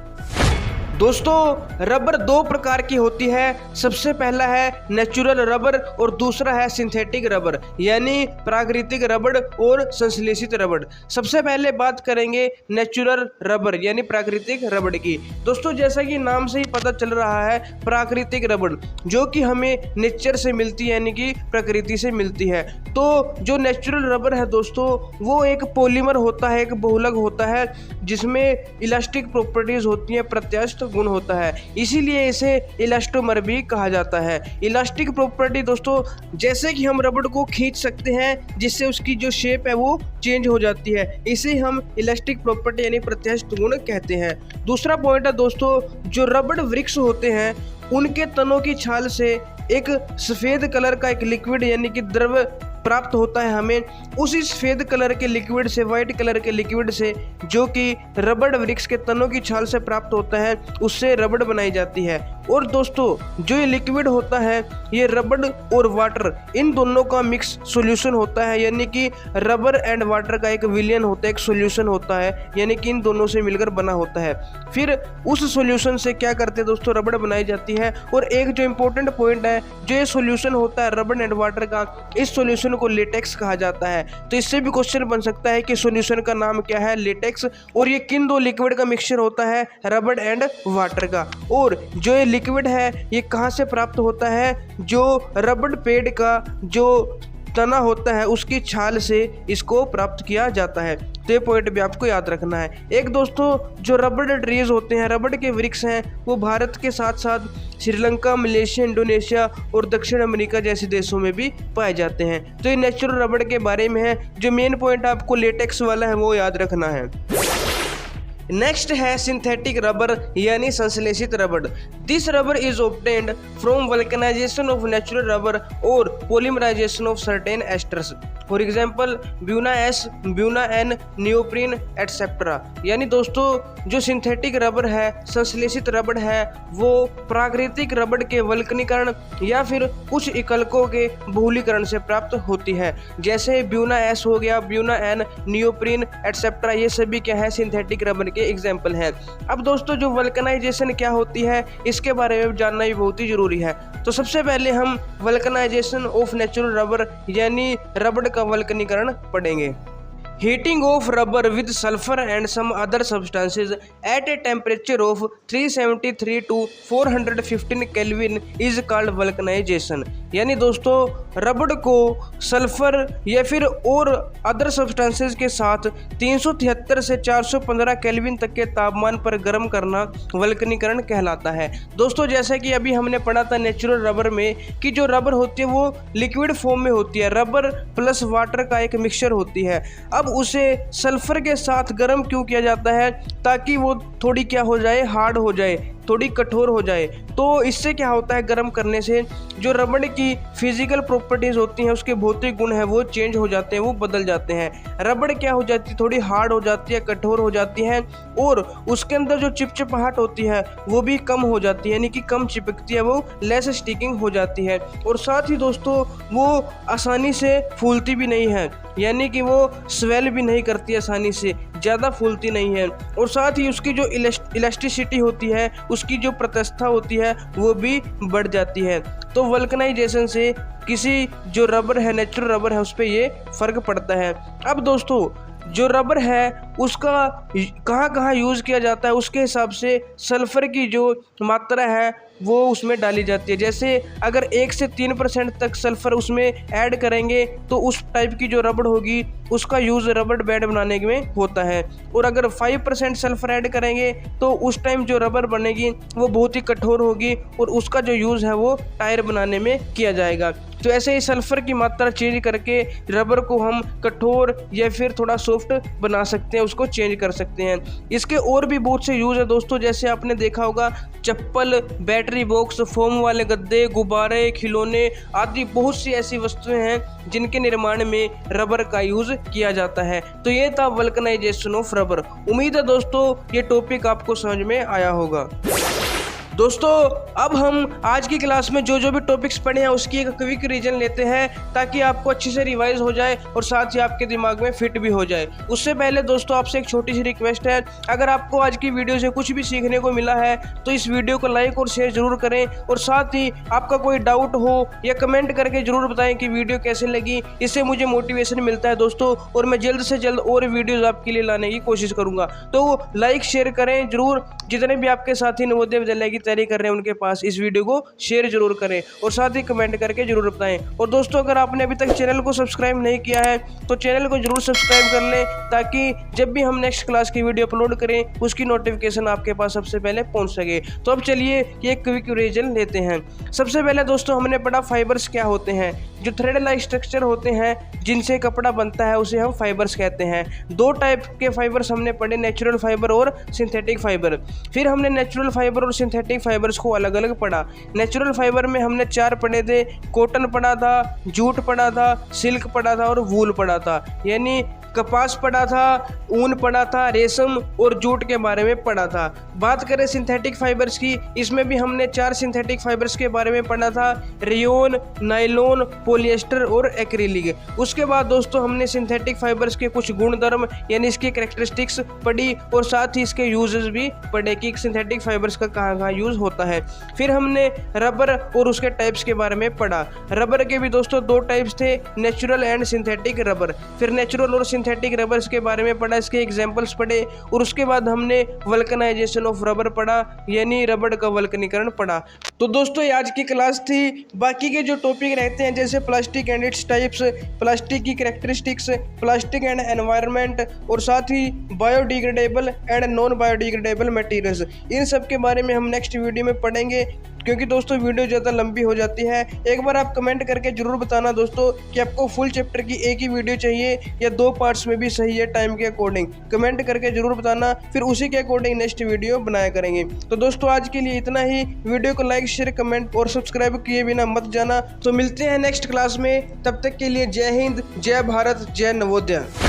दोस्तों रबर दो प्रकार की होती है। सबसे पहला है नेचुरल रबर और दूसरा है सिंथेटिक रबर यानी प्राकृतिक रबर और संश्लेषित रबर। सबसे पहले बात करेंगे नेचुरल रबर यानी प्राकृतिक रबर की। दोस्तों जैसा कि नाम से ही पता चल रहा है, प्राकृतिक रबर जो कि हमें नेचर से मिलती है यानी कि प्रकृति से मिलती है। तो जो नेचुरल रबर है दोस्तों वो एक पॉलीमर होता है, एक बहुलक होता है जिसमें इलास्टिक प्रॉपर्टीज होती हैं, प्रत्यास्थ गुण होता है, इसीलिए इसे इलास्टोमर भी कहा जाता है। इलास्टिक प्रॉपर्टी दोस्तों, जैसे कि हम रबड़ को खींच सकते हैं जिससे उसकी जो शेप है वो चेंज हो जाती है, इसे हम इलास्टिक प्रॉपर्टी यानी प्रत्यास्थ गुण कहते हैं। दूसरा पॉइंट है दोस्तों, जो रबड़ वृक्ष होते हैं उनके तनों की छाल से एक सफ़ेद कलर का एक लिक्विड यानी कि द्रव प्राप्त होता है हमें। उसी सफ़ेद कलर के लिक्विड से, वाइट कलर के लिक्विड से, जो कि रबड़ वृक्ष के तनों की छाल से प्राप्त होता है, उससे रबड़ बनाई जाती है। और दोस्तों जो ये लिक्विड होता है ये रबड़ और वाटर इन दोनों का मिक्स सॉल्यूशन होता है, यानी कि रबर एंड वाटर का एक विलयन होता है, एक सॉल्यूशन होता है, यानी कि इन दोनों से मिलकर बना होता है। फिर उस सॉल्यूशन से क्या करते हैं दोस्तों, रबड़ बनाई जाती है। और एक जो इम्पोर्टेंट पॉइंट है, जो ये सॉल्यूशन होता है रबर एंड वाटर का, इस सॉल्यूशन को लेटेक्स कहा जाता है। तो इससे भी क्वेश्चन बन सकता है कि सॉल्यूशन का नाम क्या है, लेटेक्स। और ये किन दो लिक्विड का मिक्सचर होता है, रबर एंड वाटर का। और जो ये लिक्विड है ये कहाँ से प्राप्त होता है, जो रबड़ पेड़ का जो तना होता है उसकी छाल से इसको प्राप्त किया जाता है। तो ये पॉइंट भी आपको याद रखना है। एक दोस्तों जो रबड़ ट्रीज होते हैं, रबड़ के वृक्ष हैं, वो भारत के साथ साथ श्रीलंका, मलेशिया, इंडोनेशिया और दक्षिण अमेरिका जैसे देशों में भी पाए जाते हैं। तो ये नेचुरल रबड़ के बारे में है। जो मेन पॉइंट आपको लेटेक्स वाला है वो याद रखना है। नेक्स्ट है सिंथेटिक रबर यानी संश्लेषित रबड़। This rubber is obtained from vulcanization of natural rubber और polymerization of certain esters, for example buna S, buna N, neoprene etcetera. यानी दोस्तों जो सिंथेटिक रबर है, संश्लेषित रबड़ है, वो प्राकृतिक रबड़ के वल्कनीकरण या फिर कुछ इकलकों के बहुलीकरण से प्राप्त होती है। जैसे ब्यूना एस हो गया, ब्यूना एन, नियोप्रीन एटसेट्रा, ये सभी क्या है, सिंथेटिक रबर के एग्जाम्पल हैं। अब दोस्तों जो वल्कनाइजेशन क्या होती है इसके बारे में जानना भी बहुत ही जरूरी है। तो सबसे पहले हम वल्कनाइजेशन ऑफ नेचुरल रबर यानी रबड़ का वल्कनीकरण पढ़ेंगे। Heating of rubber with sulfur and some other substances at a temperature of 373 to 415 Kelvin is called vulcanization। यानी दोस्तों रबड़ को सल्फर या फिर और अदर सब्सटेंसेस के साथ 373 से 415 केल्विन तक के तापमान पर गर्म करना वल्कनीकरण कहलाता है। दोस्तों जैसा कि अभी हमने पढ़ा था नेचुरल रबर में कि जो रबर होती है वो लिक्विड फॉर्म में होती है, रबर प्लस वाटर का एक मिक्सचर होती है। अब उसे सल्फर के साथ गर्म क्यों किया जाता है, ताकि वो थोड़ी क्या हो जाए, हार्ड हो जाए, थोड़ी कठोर हो जाए। तो इससे क्या होता है, गर्म करने से जो रबड़ की फिजिकल प्रॉपर्टीज होती हैं, उसके भौतिक गुण है वो चेंज हो जाते हैं, वो बदल जाते हैं। रबड़ क्या हो जाती है, थोड़ी हार्ड हो जाती है, कठोर हो जाती है, और उसके अंदर जो चिपचिपाहट होती है वो भी कम हो जाती है, यानी कि कम चिपकती है, वो लेस स्टिकिंग हो जाती है। और साथ ही दोस्तों वो आसानी से फूलती भी नहीं है, यानी कि वो स्वेल भी नहीं करती आसानी से, ज़्यादा फूलती नहीं है। और साथ ही उसकी जो इलास्टिसिटी होती है, उसकी जो प्रत्यास्थता होती है वो भी बढ़ जाती है। तो वल्कनाइजेशन से किसी जो रबर है, नेचुरल रबर है, उस पर ये फर्क पड़ता है। अब दोस्तों जो रबर है उसका कहाँ कहाँ यूज़ किया जाता है, उसके हिसाब से सल्फ़र की जो मात्रा है वो उसमें डाली जाती है। जैसे अगर 1 से 3% तक सल्फ़र उसमें ऐड करेंगे तो उस टाइप की जो रबड़ होगी उसका यूज़ रबड़ बैंड बनाने में होता है। और अगर 5% सल्फ़र ऐड करेंगे तो उस टाइम जो रबर बनेगी वो बहुत ही कठोर होगी और उसका जो यूज़ है वो टायर बनाने में किया जाएगा। तो ऐसे ही सल्फ़र की मात्रा चेंज करके रबर को हम कठोर या फिर थोड़ा सॉफ्ट बना सकते हैं, उसको चेंज कर सकते हैं। इसके और भी बहुत से यूज़ है दोस्तों, जैसे आपने देखा होगा चप्पल, बैटरी बॉक्स, फोम वाले गद्दे, गुब्बारे, खिलौने आदि बहुत सी ऐसी वस्तुएं हैं जिनके निर्माण में रबर का यूज़ किया जाता है। तो ये था वल्कनाइजेशन ऑफ रबर। उम्मीद है दोस्तों ये टॉपिक आपको समझ में आया होगा। दोस्तों अब हम आज की क्लास में जो जो भी टॉपिक्स पढ़े हैं उसकी एक क्विक रिवीजन लेते हैं ताकि आपको अच्छे से रिवाइज हो जाए और साथ ही आपके दिमाग में फिट भी हो जाए। उससे पहले दोस्तों आपसे एक छोटी सी रिक्वेस्ट है, अगर आपको आज की वीडियो से कुछ भी सीखने को मिला है तो इस वीडियो को लाइक और शेयर जरूर करें, और साथ ही आपका कोई डाउट हो या कमेंट करके जरूर बताएं कि वीडियो कैसे लगी। इससे मुझे मोटिवेशन मिलता है दोस्तों, और मैं जल्द से जल्द और वीडियोज़ आपके लिए लाने की कोशिश करूँगा। तो लाइक शेयर करें जरूर, जितने भी आपके साथी नवोदय विद्यालय की तैयारी कर रहे हैं उनके पास इस वीडियो को शेयर जरूर करें और साथ ही कमेंट करके जरूर बताएं। और दोस्तों अगर आपने अभी तक चैनल को सब्सक्राइब नहीं किया है तो चैनल को जरूर सब्सक्राइब कर लें, ताकि जब भी हम नेक्स्ट क्लास की वीडियो अपलोड करें उसकी नोटिफिकेशन आपके पास सबसे पहले पहुंच सके। तो अब चलिए ये क्विक रिवीजन लेते हैं। सबसे पहले दोस्तों हमने पढ़ा फाइबर्स क्या होते हैं। जो थ्रेड लाइक स्ट्रक्चर होते हैं जिनसे कपड़ा बनता है उसे हम फाइबर्स कहते हैं। दो टाइप के फाइबर्स हमने पढ़े, नेचुरल फाइबर और सिंथेटिक फाइबर। फिर हमने नेचुरल फाइबर और सिंथेटिक फाइबर्स को अलग अलग पढ़ा। नेचुरल फाइबर में हमने 4 पढ़े थे, कॉटन पढ़ा था, जूट पढ़ा था, सिल्क पढ़ा था और वूल पढ़ा था। यानी कपास पढ़ा था, ऊन पढ़ा था, रेशम और जूट के बारे में पढ़ा था। बात करें सिंथेटिक फाइबर्स की, इसमें भी हमने 4 सिंथेटिक फाइबर्स के बारे में पढ़ा था, रेयोन, नायलॉन, पॉलिएस्टर और एक्रिलिक। उसके बाद दोस्तों हमने सिंथेटिक फाइबर्स के कुछ गुणधर्म यानी इसकी कैरेक्टरिस्टिक्स पढ़ी और साथ ही इसके यूजेस भी पढ़े कि सिंथेटिक फाइबर्स का कहाँ यूज होता है। फिर हमने रबर और उसके टाइप्स के बारे में पढ़ा। रबर के भी दोस्तों 2 टाइप्स थे, नेचुरल एंड सिंथेटिक रबर। फिर नेचुरल और सिंथेटिक रबर्स के बारे में पढ़ा, इसके एग्जांपल्स पढ़े और उसके बाद हमने वल्कनाइजेशन ऑफ रबर पढ़ा, यानी रबर का वल्कनीकरण पढ़ा। तो दोस्तों ये आज की क्लास थी। बाकी के जो टॉपिक रहते हैं जैसे plastic and its types, plastic की कैरेक्टरिस्टिक्स, प्लास्टिक एंड एनवायरनमेंट और साथ ही biodegradable and non biodegradable materials, इन सब के बारे में हम नेक्स्ट वीडियो में पढ़ेंगे। क्योंकि दोस्तों वीडियो ज़्यादा लंबी हो जाती है। एक बार आप कमेंट करके जरूर बताना दोस्तों कि आपको फुल चैप्टर की एक ही वीडियो चाहिए या 2 पार्ट्स में भी सही है टाइम के अकॉर्डिंग। कमेंट करके जरूर बताना, फिर उसी के अकॉर्डिंग नेक्स्ट वीडियो बनाया करेंगे। तो दोस्तों आज के लिए इतना ही। वीडियो को लाइक, शेयर, कमेंट और सब्सक्राइब किए बिना मत जाना। तो मिलते हैं नेक्स्ट क्लास में, तब तक के लिए जय हिंद, जय भारत, जय नवोदय।